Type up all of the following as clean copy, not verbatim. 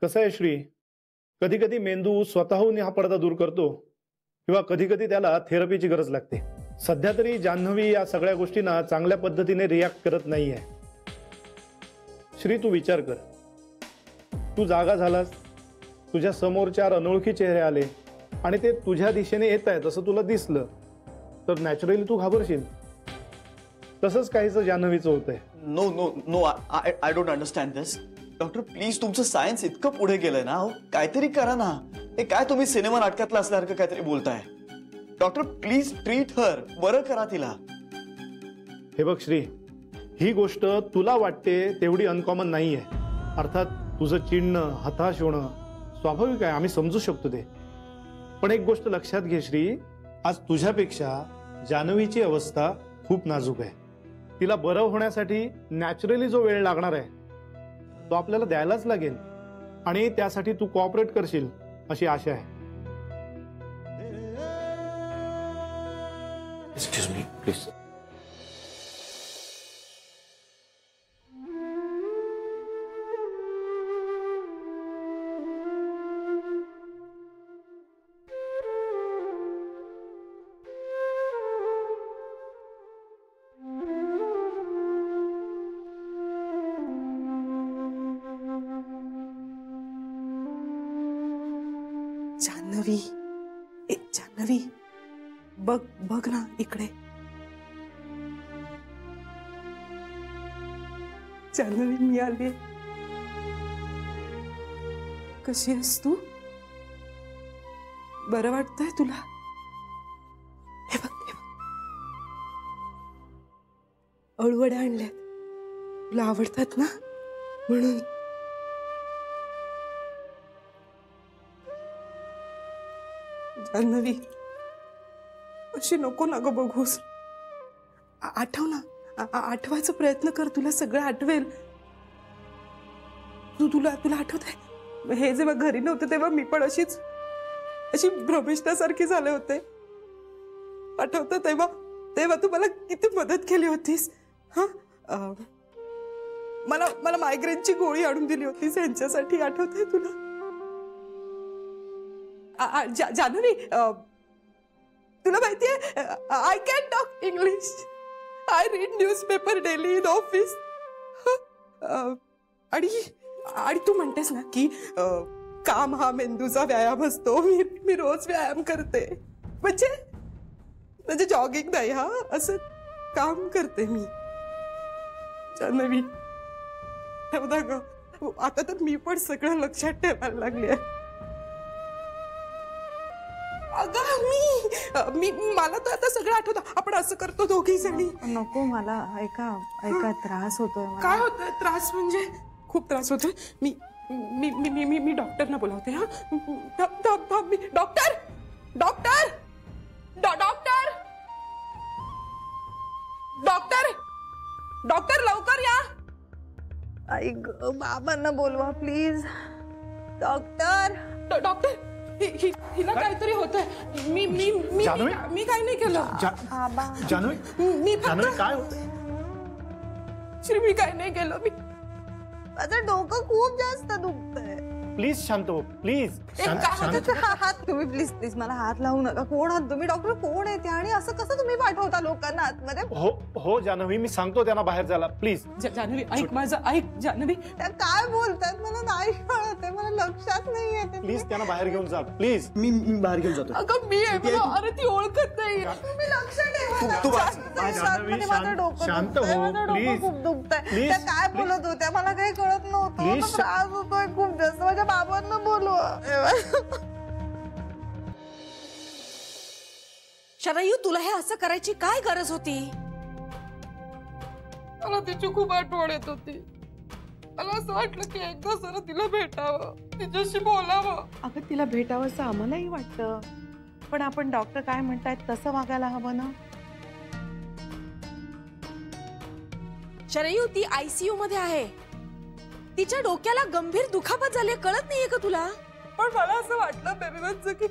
कसं आहे श्री, कधी कधी मेंदू स्वतःहून हा पडदा दूर करतो किंवा कधी कधी त्याला थेरपीची गरज लागते. सध्या तरी जान्हवी या सगळ्या गोष्टींना चांगल्या पद्धतीने रिॲक्ट करत नाहीये. श्री, तू विचार कर, तू जागा झालास, तुझ्या समोर 4 अनोळखी चेहरे आले आणि ते तुझ्या दिशेने येत आहेत असं तुला दिसलं तर नॅचरली तू घाबरशील. तसंच काहीच जान्हवीचं होतंय. No no no, I don't understand this. Doctor please, तुमचं सायन्स इतकं पुढे गेलंय ना, काहीतरी करा ना. हे काय तुम्ही सिनेमा नाटकातलं असल्यासारखं काहीतरी बोलताय. डॉक्टर प्लीज ट्रीट हर, बरं करा तिला. हे बघ श्री, ही गोष्ट तुला वाटते तेवढी अनकॉमन नाहीये. अर्थात तुझं चिडणं, हताश होणं स्वाभाविक आहे, आम्ही समजू शकतो ते. पण एक गोष्ट लक्षात घे श्री, आज तुझ्यापेक्षा जान्हवीची अवस्था खूप नाजूक आहे. तिला बरं होण्यासाठी नॅचरली जो वेळ लागणार आहे तो आपल्याला द्यायलाच लागेल आणि त्यासाठी तू कोऑपरेट करशील अशी आशा आहे. Excuse me please. Janhavi, Janhavi, बघ बघ ना इकडे. जान्हवी, मी आली. कशी आहेस तू? बरं वाटतंय तुला? हे बघ, हे बघ, अळूवड्या आणल्यात, तुला आवडतात ना म्हणून. जान्हवी, अशी नको ना ग बघूस. आठव ना, आठवायचा प्रयत्न कर, तुला सगळं आठवेल. तुला आठवत आहे, हे जेव्हा घरी नव्हते तेव्हा मी पण अशी भ्रमिष्ठासारखी झाले होते. आठवतं तेव्हा तू मला किती मदत केली होतीस. हा, मला मायग्रेनची गोळी आणून दिली होतीस यांच्यासाठी. आठवतंय तुला? जान्हवी, तुला माहितीये, I can talk English. I read newspaper daily in office. आणि तू म्हणतेस ना की काम हा मेंदूचा व्यायाम असतो. मी रोज व्यायाम करते, म्हणजे जॉगिंग नाही, हा असं काम करते मी. जान्हवी, ठेव ना ग, आता तर मी पण सगळं लक्षात ठेवायला लागले. अगं मला तर आता सगळं आठवतं. आपण असं करतो दोघी जणी. नको, मला ऐका त्रास होतोय. काय होतोय त्रास? म्हणजे खूप त्रास होतोय. मी डॉक्टरना बोलावते. हा, doctor doctor doctor doctor doctor लवकर या. ऐक, बाबांना बोलवा प्लीज. डॉक्टर डॉक्टर, हिला काहीतरी होतंय. मी काय नाही केलं. जान्हवी, मी काय होतंय? श्री, मी काय नाही केलं. माझं डोकं खूप जास्त दुखतंय. प्लीज शांत हो, प्लीज हात तुम्ही प्लीज मला हात लावू नका. कोण आहात तुम्ही? डॉक्टर कोण आहे ते? आणि असं कसं तुम्ही पाठवता लोकांना आतमध्ये? हो जान्हवी, मी सांगतो त्यांना बाहेर जायला. प्लीज जान्हवी, ऐक माझं, ऐक जान्हवी. त्या काय बोलतात मला नाही कळत आहे, मला लक्षात नाही येते. प्लीज त्यांना बाहेर घेऊन जा, प्लीज. मी बाहेर घेऊन जातो. अगं मी अरे ती ओळखत नाही. तुम्ही लक्ष ठेवा. शांत हो प्लीज. खूप दुखतंय. त्या काय बोलत होत्या मला काही कळत नव्हतं. त्रास होतोय खूप जास्त. माझ्या बाबांना बोलवा. शरयू, तुला हे असं करायची काय गरज होती? मला तिची खूप आठवण येत होती. मला असं वाटलं की एकदा जरा तिला भेटावं, तिच्याशी बोलावं. अगं, तिला भेटावं असं आम्हालाही वाटतं, पण आपण डॉक्टर काय म्हणतायत तसं वागायला हवं ना. शरयू, ती ICU मध्ये आहे. तिच्या डोक्याला गंभीर दुखापत झाली, कळत नाहीये का तुला? पण मला असं वाटलं बेबीबांचं की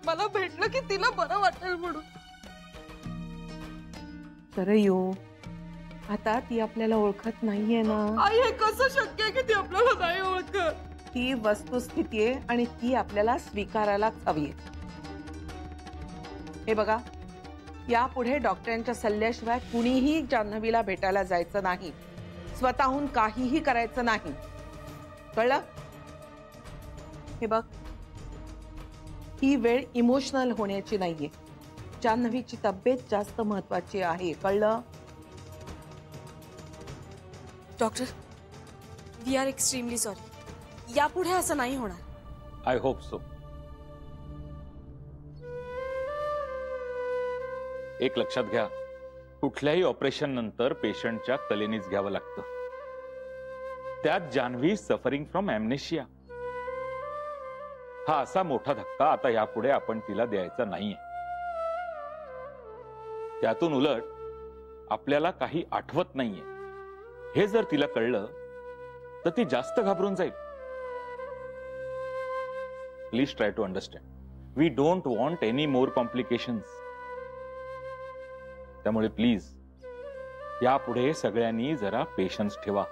मला भेटलं की तिला बरं वाटेल म्हणून. शरयू, आता ती आपल्याला ओळखत नाहीये ना. आई, हे कसं शक्य आहे की ती आपल्याला नाही ओळखत? ही वस्तुस्थिती आहे आणि ती आपल्याला स्वीकारायलाच हवी आहे. हे बघा, यापुढे डॉक्टरांच्या सल्ल्याशिवाय कुणीही जान्हवीला भेटायला जायचं नाही. स्वतःहून काहीही करायचं नाही. कळलं? हे बघ, ही वेळ इमोशनल होण्याची नाहीये. जान्हवीची तब्येत जास्त महत्वाची आहे. कळलं? Doctor, we are extremely sorry. यापुढे असं नाही होणार. I hope so. एक लक्षात घ्या, कुठल्याही ऑपरेशन नंतर पेशंटच्या कलेनीच घ्यावं लागतं. त्यात जान्हवी सफरिंग फ्रॉम ॲम्नेशिया. हा असा मोठा धक्का आता यापुढे आपण तिला द्यायचा नाहीये. त्यातून उलट आपल्याला काही आठवत नाहीये हे जर तिला कळलं तर ती जास्त घाबरून जाईल. Please try to understand. We don't want any more complications. त्यामुळे प्लीज यापुढे सगळ्यांनी जरा पेशन्स ठेवा.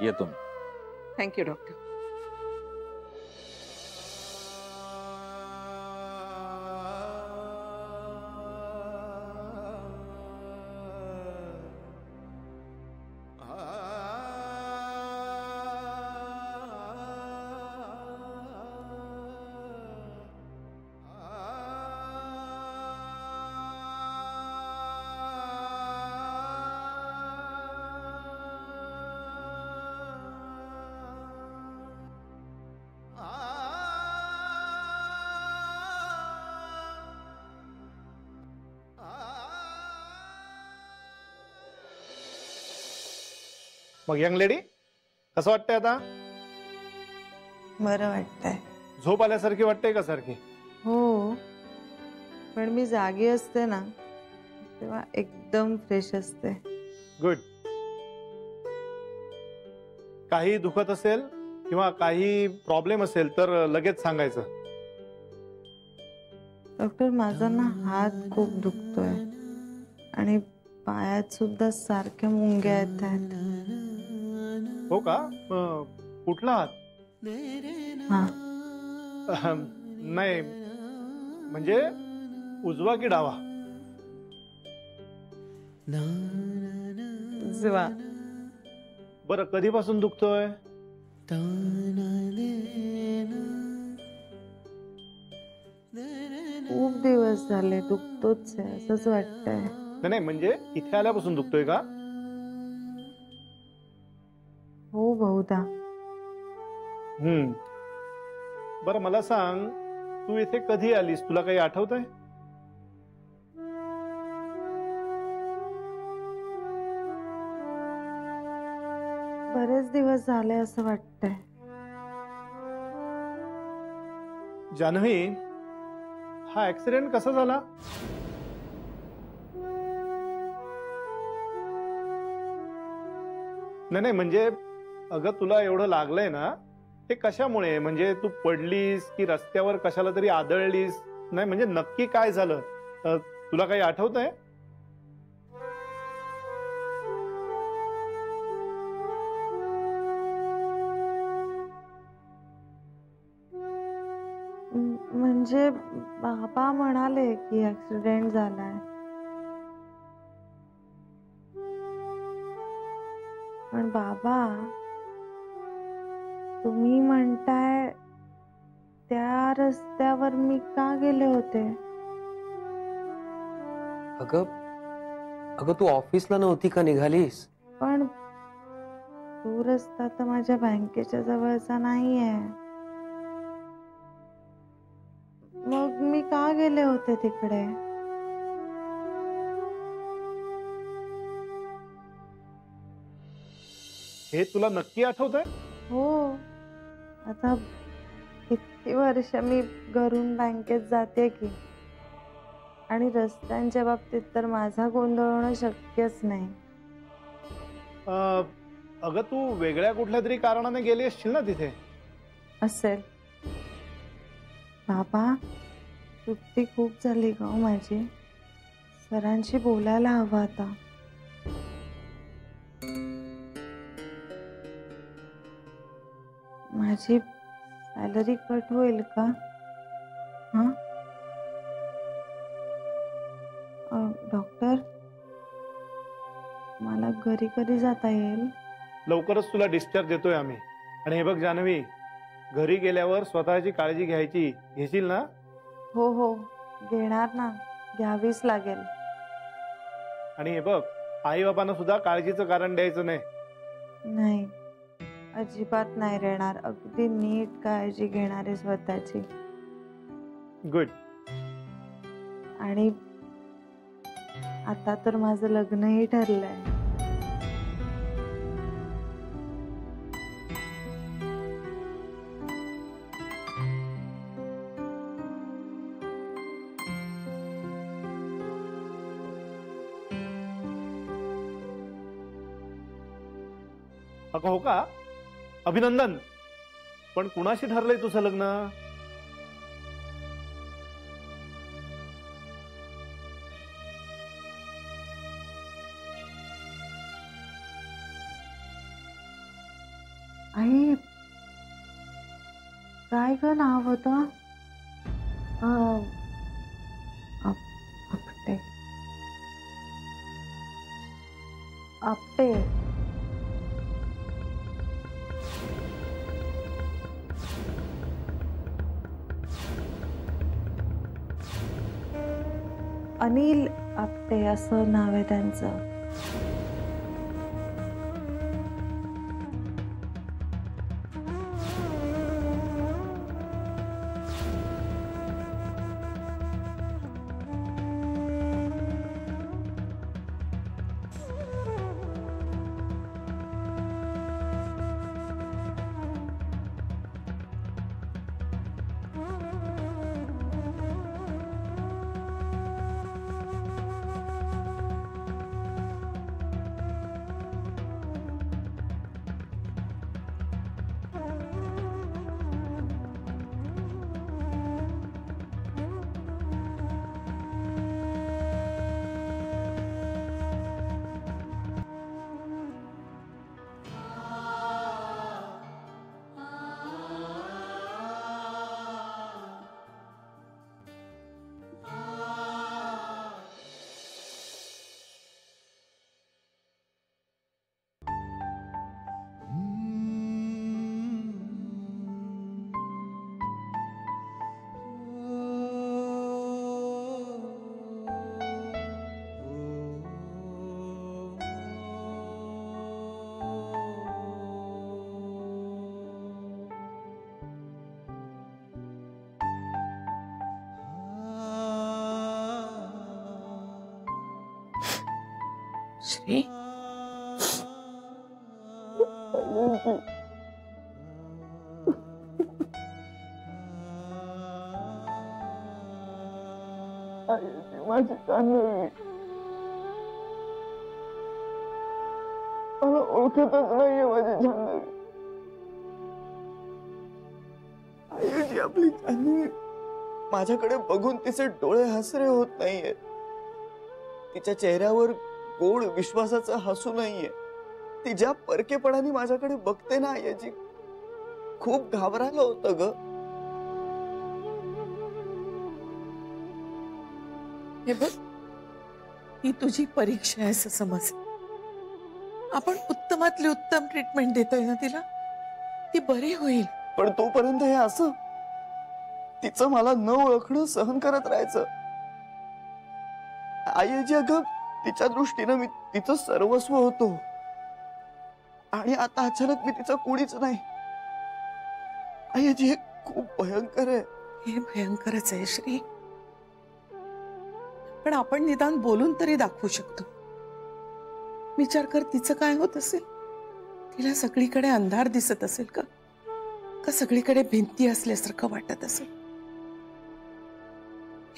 येतो मी. Thank you doctor. मग यंग लेडी, कसं वाटतंय आता? बरं वाटतंय. झोप आल्यासारखी वाटतंय का सारखी? हो, पण मी जागी असते ना तेव्हा एकदम फ्रेश असते. गुड. काही दुखत असेल किंवा काही प्रॉब्लेम असेल तर लगेच सांगायचं. डॉक्टर, माझा ना हात खूप दुखतोय आणि पायात सुद्धा सारख्या मुंग्या येत आहेत. हो का? कुठला हात? हा, नाही म्हणजे उजवा की डावा? उजवा. बरं, कधीपासून दुखतोय? खूप दिवस झाले दुखतोच आहे असंच वाटतंय. नाही म्हणजे इथे आल्यापासून दुखतोय का? हो बहुधा. बरं मला सांग, तू इथे कधी आलीस? तुला काही आठवतंय? बरेच दिवस झाले असं वाटतंय. जान्हवी, हा ऍक्सिडेंट कसा झाला? नाही म्हणजे अगं तुला एवढं लागलंय ना, ते कशामुळे? म्हणजे तू पडलीस की रस्त्यावर कशाला तरी आदळलीस? नाही म्हणजे नक्की काय झालं? तुला काही आठवतंय? म्हणजे बाबा म्हणाले की ऍक्सिडेंट झालाय. पण बाबा, तुम्ही म्हणताय त्या रस्त्यावर मी का गेले होते? अगं तू ऑफिसला नव्हती का निघालीस? पण तो रस्ता तर माझ्या बँकेच्या जवळचा नाहीये. मग मी का गेले होते तिकडे? हे तुला नक्की आठवतंय? हो, आता किती वर्ष मी घरून बँकेत जाते की, आणि रस्त्यांच्या बाबतीत तर माझा गोंधळ होणं शक्यच नाही. अगं तू वेगळ्या कुठल्या तरी कारणाने गेली असशील ना तिथे? असेल. बाबा, सुट्टी खूप झाली ग माझी. सरांशी बोलायला हवं आता. माझी सॅलरी कट होईल का? हां डॉक्टर, मला घरी कधी जाता येईल? लवकरच तुला डिस्चार्ज देतोय आम्ही. आणि हे बघ जान्हवी, घरी गेल्यावर स्वतःची काळजी घ्यायची. घेशील ना? हो हो घेणार ना, घ्यावीच लागेल. आणि हे बघ, आई बाबांना सुद्धा काळजीचं कारण द्यायचं नाही. नाही, अजिबात नाही देणार. अगदी नीट काळजी घेणार आहे स्वतःची. गुड. आणि आता तर माझं लग्नही ठरलंय. अगं हो का? अभिनंदन. पण कुणाशी ठरलंय तुझं लग्न? आई, काय ग नाव होतं? आपटे. आपटे. अनिल आपटे असं नाव आहे त्यांचं. श्री, माझी जान्हवी मला ओळखतच नाहीये. माझी जान्हवी, आईची आपली जान्हवी. माझ्याकडे बघून तिचे डोळे हसरे होत नाहीयेत. तिच्या चेहऱ्यावर गोड विश्वासाचं हसू नाहीये. ती ज्या परकेपणाने माझ्याकडे बघते ना, याची खूप घाबरायला होतं ग. हे बघ, ही तुझी परीक्षा आहे असं समज. आपण उत्तमातली उत्तम ट्रीटमेंट देतोय ना तिला, ती बरी होईल. पण तोपर्यंत हे असं तिचं मला न ओळखणं सहन करत राहायचं. आईजी, अगं तिच्या दृष्टीनं मी तिचं सर्वस्व होतो. आणि आता अचानक मी तिचं कुणीच नाही. आईजी, हे खूप भयंकर आहे. हे भयंकरच आहे श्री, पण आपण निदान बोलून तरी दाखवू शकतो. विचार कर, तिचं काय होत असेल? तिला सगळीकडे अंधार दिसत असेल का? का सगळीकडे भिंती असल्यासारखं वाटत असेल?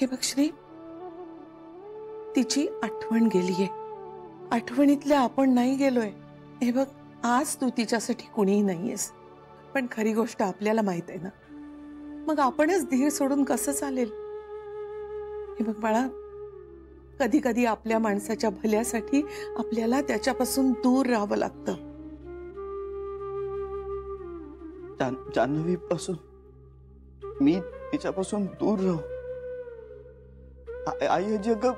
हे बघ श्री, तिची आठवण गेलीये. आठवणीतल्या आपण नाही गेलोय. हे बघ, आज तू तिच्यासाठी कुणीही नाहीयेस, पण खरी गोष्ट आपल्याला माहित आहे ना. मग आपणच धीर सोडून कसं चालेल? हे बघ बाळा, कधी कधी आपल्या माणसाच्या भल्यासाठी आपल्याला त्याच्यापासून दूर राहावं लागतं. जान्हवी पासून मी तिच्यापासून दूर राहू? आई आजी, अगं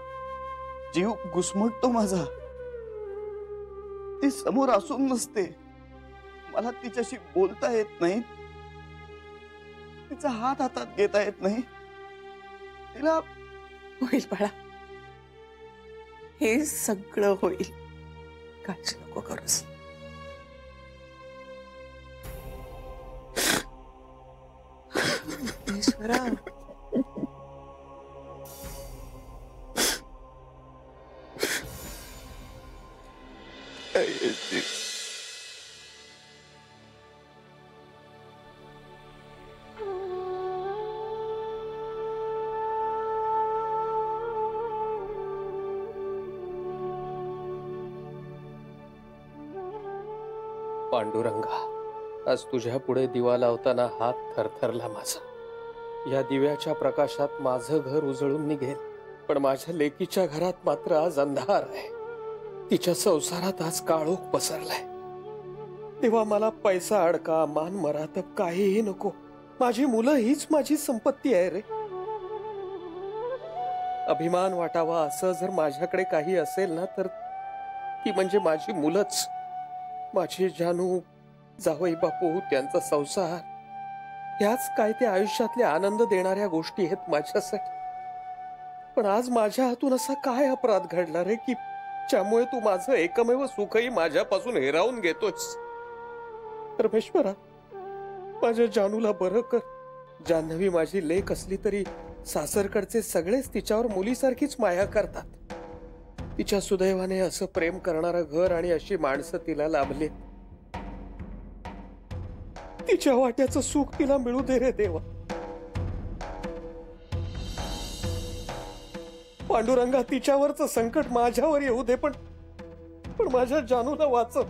जीव घुसमटतो माझा. ती समोर असून नसते. मला तिच्याशी बोलता येत नाही, तिचा हात हातात घेता येत नाही. तिला होईल बाळा, हे सगळं होईल, काळजी नको करूस. ईश्वरा, पांडुरंगा, आज तुझ्या पुढे दिवा लावताना हात थरथरला माझा. या दिव्याच्या प्रकाशात माझं घर उजळून निघेल, पण माझ्या लेकीच्या घरात मात्र आज अंधार आहे. तिच्या संसारात आज काळोख पसरलाय. तेव्हा मला पैसा, अडका, मान, मरातब काहीही नको. माझी मुलं हीच माझी संपत्ती आहे रे. अभिमान वाटावा असं जर माझ्याकडे काही असेल ना, तर ती म्हणजे माझी मुलंच. माझी जानू, जावई बापू, त्यांचा संसार, ह्याच काय ते आयुष्यातले आनंद देणाऱ्या गोष्टी आहेत माझ्यासाठी. पण आज माझ्या हातून असा काय अपराध घडला रे, की ज्यामुळे तू माझं एकमेव सुखही माझ्यापासून हिरावून घेतोस. परमेश्वरा, माझ्या जानूला बरं कर. जान्हवी माझी लेक असली तरी सासरकडचे सगळेच तिच्यावर मुलीसारखीच माया करतात. तिच्या सुदैवाने असं प्रेम करणारं घर आणि अशी माणसं तिला लाभले. तिच्या वाट्याचं सुख तिला मिळू दे रे देवा. पांडुरंगा, तिच्यावरचं संकट माझ्यावर येऊ दे, पण माझ्या जानूला वाचव.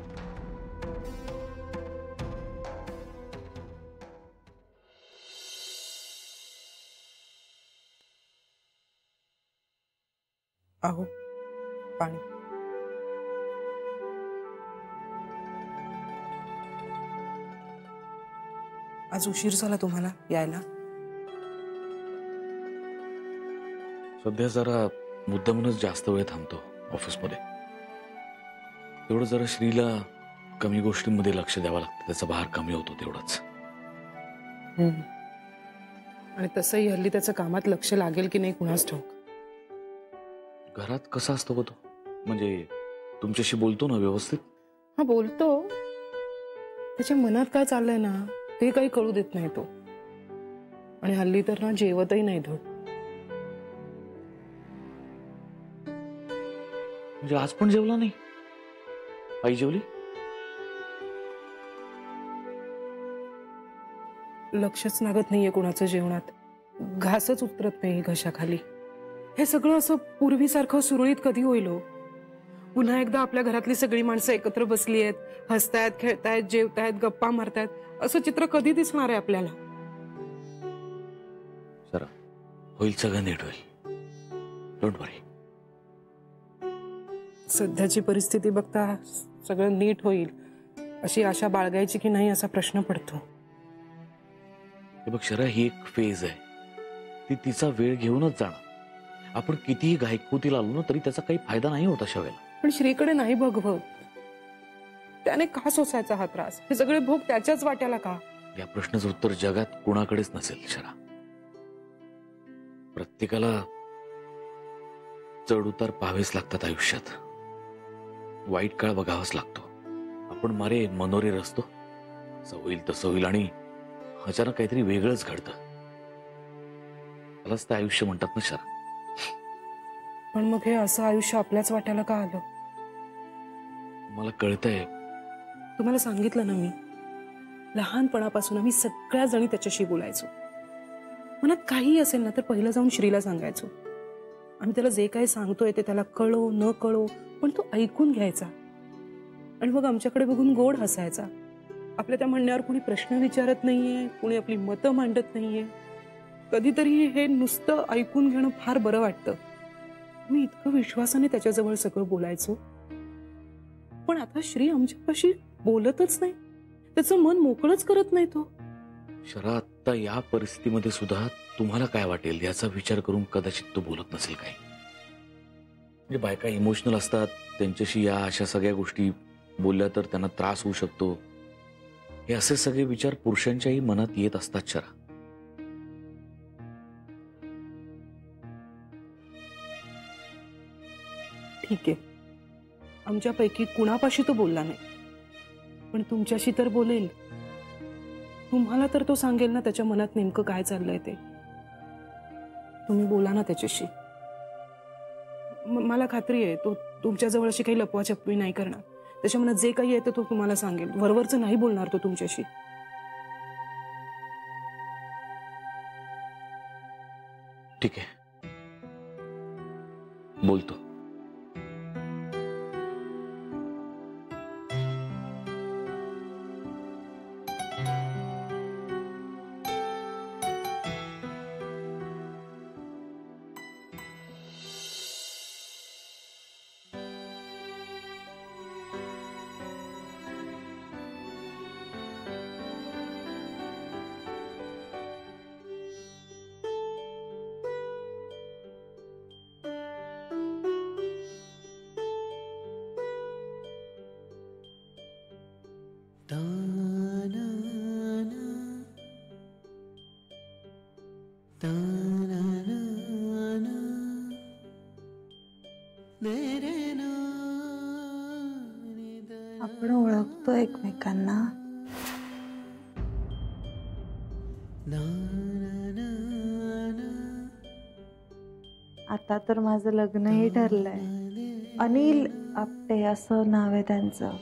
आहो पाणी. आज उशीर झाला तुम्हाला यायला? सध्या जरा मुद्दामूनच जास्त वेळ थांबतो ऑफिसमध्ये. तेवढं जरा श्रीला कमी गोष्टींमध्ये लक्ष द्यावं लागतं, त्याचा भार कमी होतो तेवढंच. आणि तसंही हल्ली त्याचं कामात लक्ष लागेल की नाही कुणास ठाऊक. घरात कसा असतो का तो? म्हणजे तुमच्याशी बोलतो ना व्यवस्थित? हा, बोलतो. त्याच्या मनात काय चाललंय ना ते काही कळू देत नाही तो. आणि हल्ली तर ना जेवतही नाही धड. म्हणजे आज पण जेवला नाही? आई जेवली? लक्षच लागत नाहीये कुणाचं जेवणात. घासच उतरत नाही घशाखाली. हे सगळं असं पूर्वीसारखं सुरळीत कधी होईल हो? पुन्हा एकदा आपल्या घरातली सगळी माणसं एकत्र बसली आहेत, हसतायत, खेळतायत, जेवतायत, गप्पा मारतायत, असं चित्र कधी दिसणार आहे आपल्याला? सर, होईल, सगळं नीट होईल. डोंट वरी. सध्याची परिस्थिती बघता सगळं नीट होईल अशी आशा बाळगायची की नाही असा प्रश्न पडतो. हे बघ शरा, ही एक फेज आहे. ती तिचा वेळ घेऊनच जाणार. आपण कितीही घाईकुतीला आलो ना तरी त्याचा काही फायदा नाही होत अशा वेळेला. पण श्रीकडे नाही बघवत. त्याने का सोसायचा हा त्रास? हे सगळे भोग त्याच्याच वाट्याला का? या प्रश्नाचं उत्तर जगात कुणाकडेच नसेल शरा. प्रत्येकाला चढ उतार पाहावेच लागतात आयुष्यात. वाईट काळ बघावाच लागतो. आपण मारे मनोरे रचतो, असं होईल तसं होईल, आणि अचानक काहीतरी वेगळंच घडतं. त्यालाच तर आयुष्य म्हणतात ना शरा. पण मग हे असं आयुष्य आपल्याच वाट्याला का आलं? मला कळतंय. तुम्हाला सांगितलं ना मी, लहानपणापासून आम्ही सगळ्या जणी त्याच्याशी बोलायचो. मनात काही असेल ना तर पहिलं जाऊन श्रीला सांगायचो. आम्ही त्याला जे काही सांगतोय ते त्याला कळो न कळो, पण तो ऐकून घ्यायचा आणि मग आमच्याकडे बघून गोड हसायचा. आपल्या त्या म्हणण्यावर कोणी प्रश्न विचारत नाहीये, कोणी आपली मतं मांडत नाहीये. कधीतरी हे नुसतं ऐकून घेणं फार बरं वाटतं. मी इतकं विश्वासाने त्याच्याजवळ सगळं बोलायचो, पण आता श्री आमच्यापाशी बोलतच नाही, त्याचं मन मोकळंच करत नाही तो. शरा, आता या परिस्थितीमध्ये सुद्धा तुम्हाला काय वाटेल याचा विचार करून कदाचित तो बोलत नसेल काही. म्हणजे बायका इमोशनल असतात, त्यांच्याशी या अशा सगळ्या गोष्टी बोलल्या तर त्यांना त्रास होऊ शकतो, हे असे सगळे विचार पुरुषांच्याही मनात येत असतात शरा. ठीक आहे, आमच्यापैकी कुणापाशी तो बोलला नाही, पण तुमच्याशी तर बोलेल. तुम्हाला तर तो सांगेल ना त्याच्या मनात नेमकं काय चाललंय ते. तुम्ही बोला ना त्याच्याशी. मला खात्री आहे तो तुमच्याजवळ अशी काही लपवाछपवी नाही करणार. त्याच्या मनात जे काही येतं तो तुम्हाला सांगेल. वरवरचं नाही बोलणार तो तुमच्याशी. ठीक आहे, बोलतो. आपण ओळखतो एकमेकांना. आता तर माझं लग्नही ठरलंय. अनिल आपटे असं नाव आहे त्यांचं.